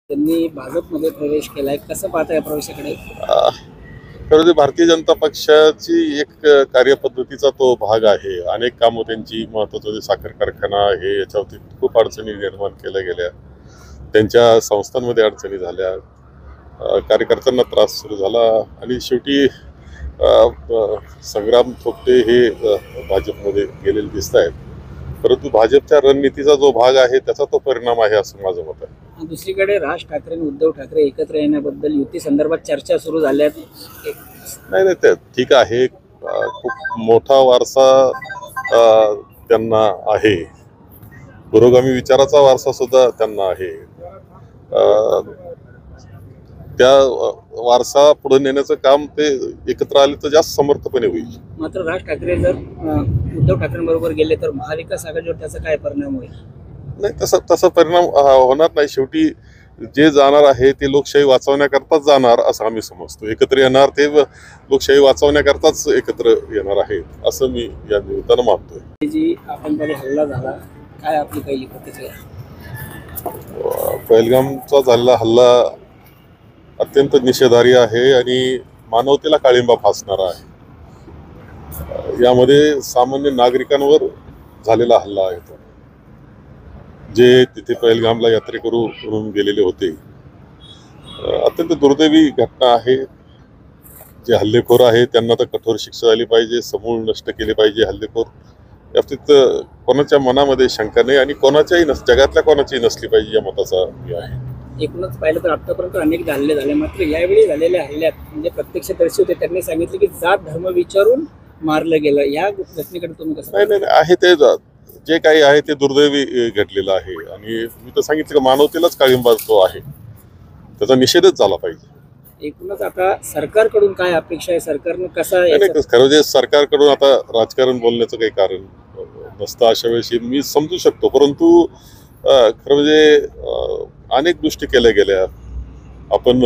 त्यांनी भाजपमध्ये प्रवेश केलाय, कसं पाहता या प्रवेशाकडे? खरं तर भारतीय जनता पक्षाची एक कार्यपद्धतीचा तो भाग आहे. अनेक कामं त्यांची महत्त्वाचं साखर कारखाना हे याच्यावरती खूप अडचणी निर्माण केल्या गेल्या. त्यांच्या संस्थांमध्ये अडचणी झाल्या, कार्यकर्त्यांना त्रास सुरू झाला आणि शेवटी संग्राम थोपटे हे भाजपमध्ये गेलेले दिसत आहेत. परंतु भाजपच्या रणनीतीचा जो भाग आहे त्याचा तो परिणाम आहे असं माझं मत आहे. दुसरीकडे राज ठाकरे आणि उद्धव ठाकरे एकत्र येण्याबद्दल युती संदर्भात चर्चा सुरू झाल्यात. नाही ते ठीक आहे. खूप मोठा वारसा त्यांना आहे, पुरोगामी विचाराचा वारसा सुद्धा त्यांना आहे. त्या वारसा पुढे नेण्याचं काम ते एकत्र आले तर जास्त समर्थपणे होईल. मात्र राज ठाकरे जर उद्धव ठाकरेंबरोबर गेले तर महाविकास आघाडीवर त्याचा काय परिणाम होईल? नाही, तसा परिणाम होणार नाही. शेवटी जे जाणार आहे ते लोकशाही वाचवण्याकरताच जाणार असं आम्ही समजतो. एकत्र येणार ते लोकशाही वाचवण्याकरताच एकत्र येणार आहेत असं मी या निमित्तानं मानतोय. जी आतंकवादी हल्ला झाला, काय आपली पहिली प्रतिक्रिया? पहलगामचा झालेला हल्ला अत्यंत निषेधार्ह आहे आणि मानवतेला काळिंबा फासणारा आहे. यामध्ये सामान्य नागरिकांवर झालेला हल्ला आहे तो, जे तिथे पहलगामला यात्रेकरू म्हणून गेलेले होते. अत्यंत दुर्दैवी घटना आहे. जे हल्लेखोर आहे त्यांना तर कठोर शिक्षा झाली पाहिजे, समूळ नष्ट केले पाहिजे हल्लेखोर. याबाबतीत कोणाच्या मनामध्ये शंका नाही आणि कोणाच्याही जगातल्या कोणाच्याही नसली पाहिजे या मताचा मी आहे. एकूणच पाहिलं तर आतापर्यंत अनेक हल्ले झाले, मात्र यावेळी झालेल्या हल्ल्यात म्हणजे प्रत्यक्षदर्शी होते त्यांनी सांगितले की जात धर्म विचारून मारलं गेलं. या घटनेकडे तुम्ही कसं? नाही आहे ते जे काही आहे ते दुर्दैवी घडलेलं आहे आणि मी तर सांगितलं की मानवतेलाच काळिंबा जो आहे त्याचा निषेधच झाला पाहिजे. एकूणच आता सरकारकडून काय अपेक्षा आहे? सरकारनं कसा? खरं म्हणजे सरकारकडून आता राजकारण बोलण्याचं काही कारण नसतं अशा वेळेस मी समजू शकतो. परंतु खरं म्हणजे अनेक गोष्टी केल्या गेल्या. आपण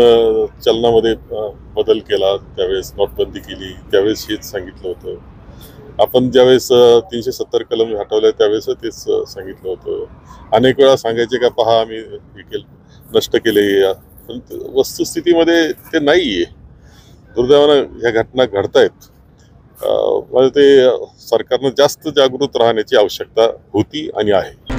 चलनामध्ये बदल केला, त्यावेळेस नोटबंदी केली, त्यावेळेस हेच सांगितलं होतं. आपण ज्यावेळेस 370 कलम हटवल्या त्यावेळेस तेच सांगितलं होतं. अनेक वेळा सांगायचे का पहा आम्ही हे केलं, नष्ट केले. पण वस्तुस्थितीमध्ये ते नाही आहे. दुर्दैवानं ह्या घटना घडत आहेत. म्हणजे ते सरकारनं जास्त जागृत राहण्याची आवश्यकता होती आणि आहे.